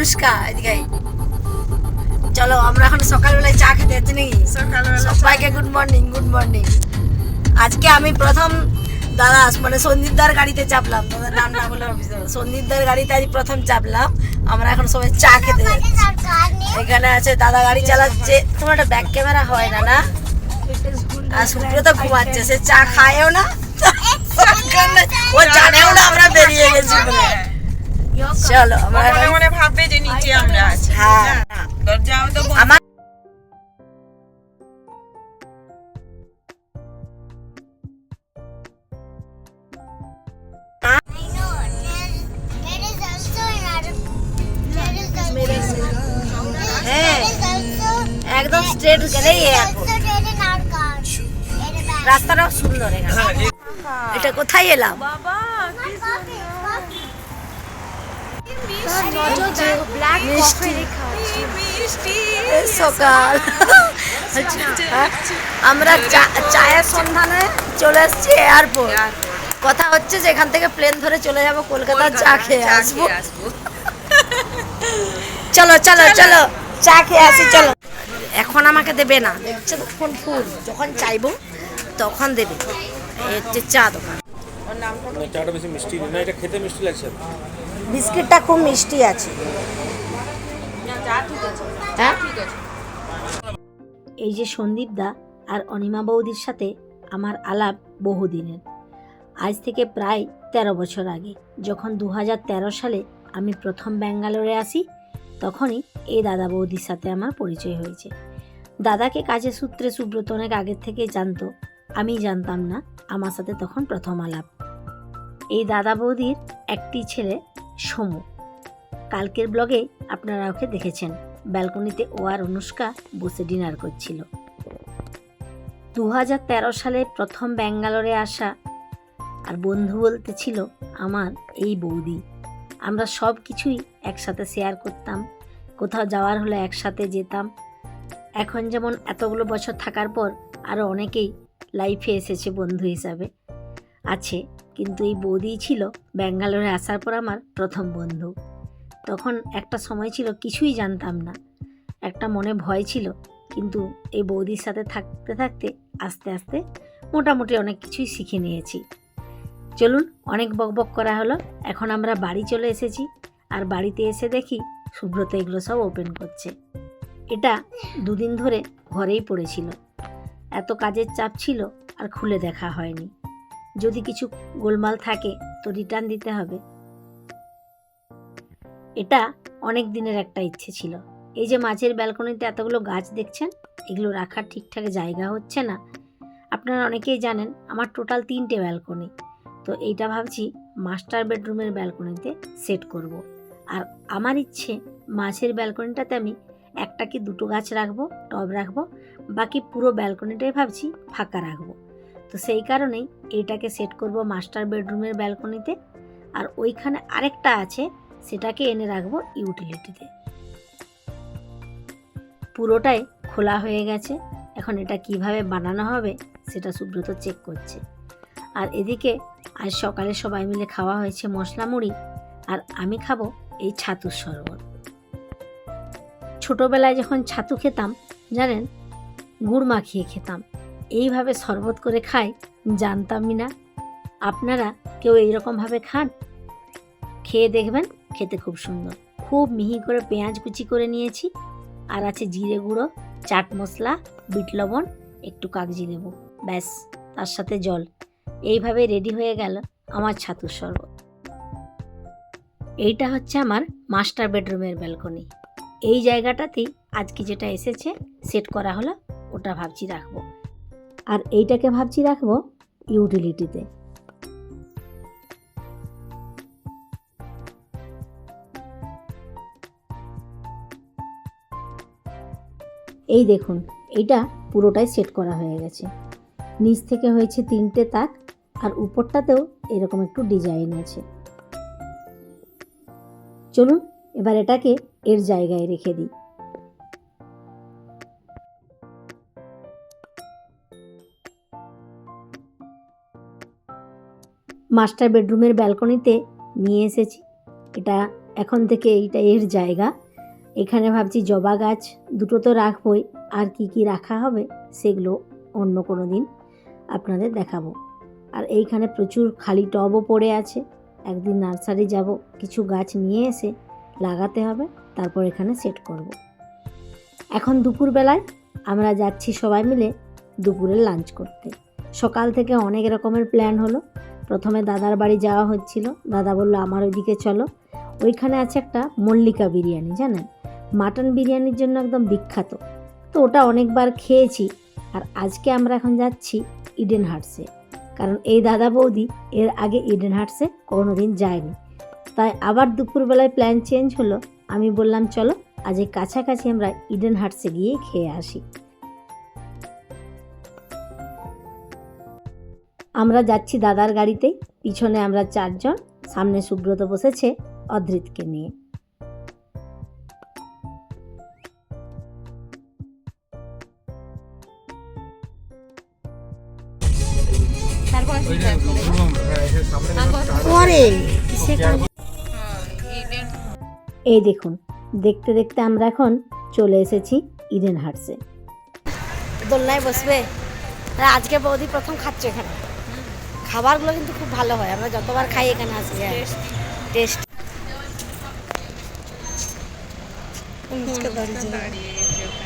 অনুষ্কা এদিকে চলো আমরা এখন সকালবেলায় চা খেতে যাচ্ছি নাকি সবাইকে গুড মর্নিং আজকে আমি প্রথম দাদা মানে সন্দীপদার গাড়িতে চাপলাম, দাদার নাম না বলে সন্দীপদার গাড়িতে আজ প্রথম চাপলাম। আমরা এখন সবাই চা খেতে যাচ্ছি। এখানে আছে দাদা গাড়ি চালাচ্ছে, তোমার একটা ব্যাক ক্যামেরা হয় না না, আর সুব্রত ঘুমাচ্ছে, সে চা খায়ও না ও জানেও না আমরা বেরিয়ে গেছি বলে। চলো আমরা ভাববে যে নিচে আমরা আছি। হ্যাঁ দরজাও তো আমার একদম স্ট্রেট গেলেই রাস্তাটাও সুন্দর। এখানে এটা কোথায় এলাম? সকাল আমরা চায়ের সন্ধানে চলে এসেছি এয়ারপোর্ট। কথা হচ্ছে যে এখান থেকে প্লেন ধরে চলে যাব কলকাতা, চা খেয়ে আসবো। চলো চলো চলো চা খেয়ে আসি চলো। এখন আমাকে দেবে না, দেখছো তখন ফুল, যখন চাইবো তখন দেবে। এই হচ্ছে চা দোকান। চাটা বেশি মিষ্টি না, এটা খেতে মিষ্টি লাগছে। বিস্কিটটা খুব মিষ্টি আছে। হ্যাঁ এই যে সন্দীপ দা আর অনিমা বৌদির সাথে আমার আলাপ বহুদিনের, আজ থেকে প্রায় 13 বছর আগে, যখন 2013 সালে আমি প্রথম ব্যাঙ্গালোরে আসি, তখনই এই দাদা বৌদির সাথে আমার পরিচয় হয়েছে। দাদাকে কাজের সূত্রে সুব্রত অনেক আগের থেকে জানতো, আমি জানতাম না। আমার সাথে তখন প্রথম আলাপ। এই দাদা বৌদির একটি ছেলে সমু, কালকের ব্লগে আপনারা ওকে দেখেছেন। ব্যালকনিতে ও আর অনুষ্কা বসে ডিনার করছিল। 2013 সালে প্রথম ব্যাঙ্গালোরে আসা, আর বন্ধু বলতে ছিল আমার এই বৌদি। আমরা সব কিছুই একসাথে শেয়ার করতাম, কোথাও যাওয়ার হলে একসাথে যেতাম। এখন যেমন এতগুলো বছর থাকার পর আরও অনেকেই লাইফে এসেছে বন্ধু হিসাবে আছে, কিন্তু এই বৌদিই ছিল ব্যাঙ্গালোরে আসার পর আমার প্রথম বন্ধু। তখন একটা সময় ছিল কিছুই জানতাম না, একটা মনে ভয় ছিল, কিন্তু এই বৌদির সাথে থাকতে থাকতে আস্তে আস্তে মোটামুটি অনেক কিছুই শিখে নিয়েছি। চলুন, অনেক বকবক করা হলো, এখন আমরা বাড়ি চলে এসেছি। আর বাড়িতে এসে দেখি সুব্রত এগুলো সব ওপেন করছে। এটা দুদিন ধরে ঘরেই পড়েছিল, এত কাজের চাপ ছিল আর খুলে দেখা হয়নি। যদি কিছু গোলমাল থাকে তো রিটার্ন দিতে হবে। এটা অনেক দিনের একটা ইচ্ছে ছিল। এই যে মাঝের ব্যালকনিতে এতগুলো গাছ দেখছেন, এগুলো রাখার ঠিকঠাক জায়গা হচ্ছে না। আপনারা অনেকেই জানেন আমার টোটাল 3টে ব্যালকনি, তো এইটা ভাবছি মাস্টার বেডরুমের ব্যালকনিতে সেট করব। আর আমার ইচ্ছে মাঝের ব্যালকনিটাতে আমি একটা কি দুটো গাছ রাখবো, টব রাখবো, বাকি পুরো ব্যালকনিটাই ভাবছি ফাঁকা রাখবো। তো সেই কারণেই এইটাকে সেট করব মাস্টার বেডরুমের ব্যালকনিতে, আর ওইখানে আরেকটা আছে সেটাকে এনে রাখবো ইউটিলিটিতে। পুরোটাই খোলা হয়ে গেছে, এখন এটা কিভাবে বানানো হবে সেটা সুব্রত চেক করছে। আর এদিকে আজ সকালে সবাই মিলে খাওয়া হয়েছে মশলা মুড়ি, আর আমি খাবো এই ছাতুর শরবত। ছোটোবেলায় যখন ছাতু খেতাম জানেন, গুড় মাখিয়ে খেতাম, এইভাবে শরবত করে খাই জানতামই না। আপনারা কেউ এইরকমভাবে খান? খেয়ে দেখবেন, খেতে খুব সুন্দর। খুব মিহি করে পেঁয়াজ কুচি করে নিয়েছি, আর আছে জিরে গুঁড়ো, চাট মশলা, বিট লবণ, একটু কাগজি লেবু, ব্যাস, তার সাথে জল। এইভাবে রেডি হয়ে গেল আমার ছাতুর শরবত। এইটা হচ্ছে আমার মাস্টার বেডরুমের ব্যালকনি। এই জায়গাটাতেই আজকে যেটা এসেছে সেট করা হলো, ওটা ভাবছি রাখবো। আর এইটাকে ভাবছি রাখবো ইউটিলিটিতে। এই দেখুন, এইটা পুরোটাই সেট করা হয়ে গেছে। নিচ থেকে হয়েছে 3টে তাক, আর উপরটাতেও এরকম একটু ডিজাইন আছে। চলুন এবার এটাকে এর জায়গায় রেখে দিই। মাস্টার বেডরুমের ব্যালকনিতে নিয়ে এসেছি। এটা এখন থেকে এইটা এর জায়গা। এখানে ভাবছি জবা গাছ দুটো তো রাখবই, আর কি কি রাখা হবে সেগুলো অন্য কোনো দিন আপনাদের দেখাবো। আর এইখানে প্রচুর খালি টবও পড়ে আছে, একদিন নার্সারি যাব, কিছু গাছ নিয়ে এসে লাগাতে হবে, তারপর এখানে সেট করব। এখন দুপুরবেলায় আমরা যাচ্ছি সবাই মিলে দুপুরের লাঞ্চ করতে। সকাল থেকে অনেক রকমের প্ল্যান হলো। প্রথমে দাদার বাড়ি যাওয়া হচ্ছিল, দাদা বলল আমার ওইদিকে চলো, ওইখানে আছে একটা মল্লিকা বিরিয়ানি, জানেন মাটন বিরিয়ানির জন্য একদম বিখ্যাত, তো ওটা অনেকবার খেয়েছি। আর আজকে আমরা এখন যাচ্ছি ইডেন হার্টসে, কারণ এই দাদা বৌদি এর আগে ইডেন হার্টসে কোনো দিন যায়নি, তাই আবার দুপুরবেলায় প্ল্যান চেঞ্জ হলো। আমি বললাম চলো আজ এই কাছাকাছি আমরা ইডেন হার্টসে গিয়ে খেয়ে আসি। আমরা যাচ্ছি দাদার গাড়িতে, পিছনে আমরা 4 জন, সামনে সুব্রত বসেছে অদ্রিতকে নিয়ে। এই দেখুন, দেখতে দেখতে আমরা এখন চলে এসেছি ইডেন হার্টসে। দোলনায় বসবে, আর আজকে বৌদি প্রথম খাচ্ছে এখানে। খাবারগুলো কিন্তু খুব ভালো হয়, আমরা যতবার খাই এখানে আসি টেস্ট।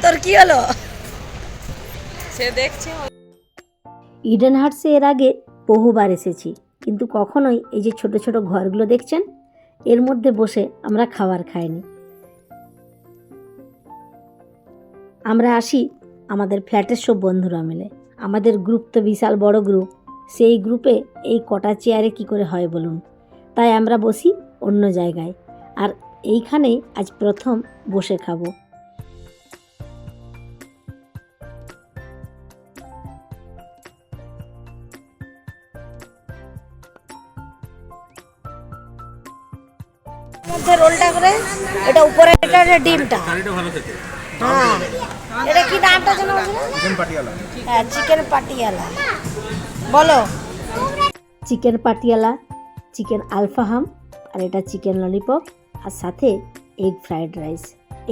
তোর কি হলো? সে দেখছে ইডেন হার্টসে এর আগে বহুবার এসেছি, কিন্তু কখনোই এই যে ছোট ছোট ঘরগুলো দেখছেন এর মধ্যে বসে আমরা খাবার খাইনি। আমরা আসি আমাদের ফ্ল্যাটের সব বন্ধুরা মিলে, আমাদের গ্রুপ তো বিশাল বড় গ্রুপ, সেই গ্রুপে এই কটা চেয়ারে কি করে হয় বলুন, তাই আমরা বসি অন্য জায়গায়, আর এইখানেই আজ প্রথম বসে খাবো। রোলটা করে এটা উপরে, এটা ডিমটা, কারিটা ভালো খেতে। হ্যাঁ এটা কি নামটা যেন চিকেন পাটিয়ালা। হ্যাঁ চিকেন পাটিয়ালা, বলো চিকেন পাটিয়ালা, চিকেন আলফাহাম, আর এটা চিকেন ললিপপ, আর সাথে এগ ফ্রাইড রাইস।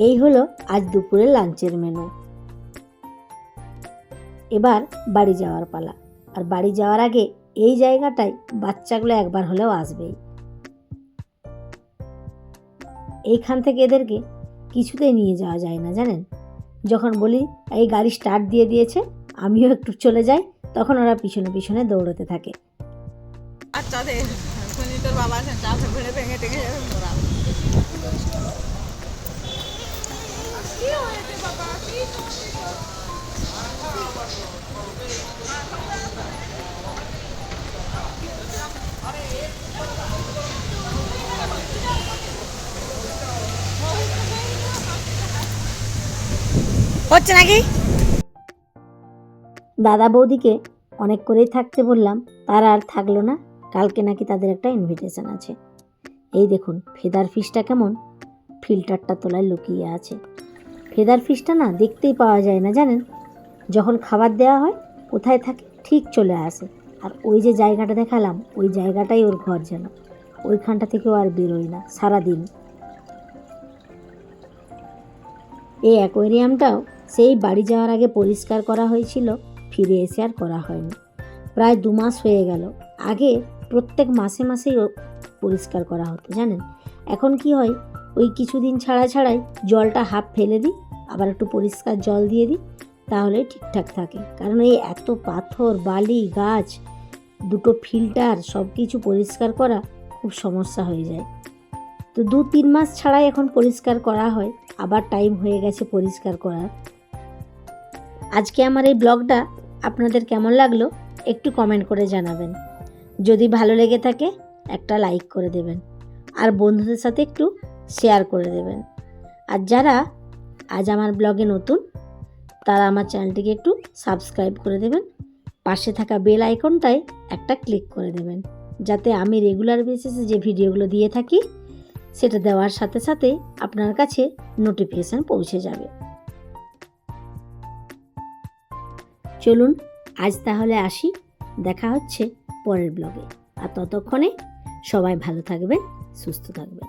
এই হলো আজ দুপুরের লাঞ্চের মেনু। এবার বাড়ি যাওয়ার পালা, আর বাড়ি যাওয়ার আগে এই জায়গাটায় বাচ্চাগুলো একবার হলেও আসবেই। এইখান থেকে এদেরকে কিছুতেই নিয়ে যাওয়া যায় না, জানেন যখন বলি এই গাড়ি স্টার্ট দিয়ে দিয়েছে আমিও একটু চলে যাই, তখন ওরা পিছনে পিছনে দৌড়তে থাকে। বাচ্চাদের সুনীতর বাবা চাষে ঘুরে ভেঙে টেঙে যাবে মোরা। হচ্ছে নাকি? দাদা বৌদিকে অনেক করেই থাকতে বললাম, তারা আর থাকলো না। কালকে নাকি তাদের একটা ইনভিটেশন আছে। এই দেখুন ফেদার ফিশটা কেমন ফিল্টারটা তোলায় লুকিয়ে আছে। ফেদার ফিশটা না দেখতেই পাওয়া যায় না, জানেন যখন খাবার দেওয়া হয় কোথায় থাকে ঠিক চলে আসে। আর ওই যে জায়গাটা দেখালাম ওই জায়গাটাই ওর ঘর, যেন ওইখানটা থেকেও আর বেরোয় না সারাদিন। এই অ্যাকোয়ারিয়ামটাও সেই বাড়ি যাওয়ার আগে পরিষ্কার করা হয়েছিল, ফিরে এসে আর করা হয়নি। প্রায় 2 মাস হয়ে গেল। আগে প্রত্যেক মাসে মাসেই পরিষ্কার করা হতো, জানেন এখন কি হয় ওই কিছুদিন ছাড়া ছাড়াই জলটা হাফ ফেলে দিই, আবার একটু পরিষ্কার জল দিয়ে দিই, তাহলে ঠিকঠাক থাকে। কারণ এই এত পাথর বালি গাছ, 2টো ফিল্টার সব কিছু পরিষ্কার করা খুব সমস্যা হয়ে যায়। তো 2-3 মাস ছাড়াই এখন পরিষ্কার করা হয়, আবার টাইম হয়ে গেছে পরিষ্কার করার। আজকে আমার এই ব্লগটা আপনাদের কেমন লাগলো একটু কমেন্ট করে জানাবেন। যদি ভালো লেগে থাকে একটা লাইক করে দেবেন, আর বন্ধুদের সাথে একটু শেয়ার করে দেবেন। আর যারা আজ আমার ব্লগে নতুন তারা আমার চ্যানেলটিকে একটু সাবস্ক্রাইব করে দেবেন, পাশে থাকা বেল আইকনটায় একটা ক্লিক করে দেবেন, যাতে আমি রেগুলার বেসিসে যে ভিডিওগুলো দিয়ে থাকি সেটা দেওয়ার সাথে সাথে আপনার কাছে নোটিফিকেশান পৌঁছে যাবে। চলুন আজ তাহলে আসি, দেখা হচ্ছে পরের ব্লগে। আর ততক্ষণে সবাই ভালো থাকবেন, সুস্থ থাকবেন।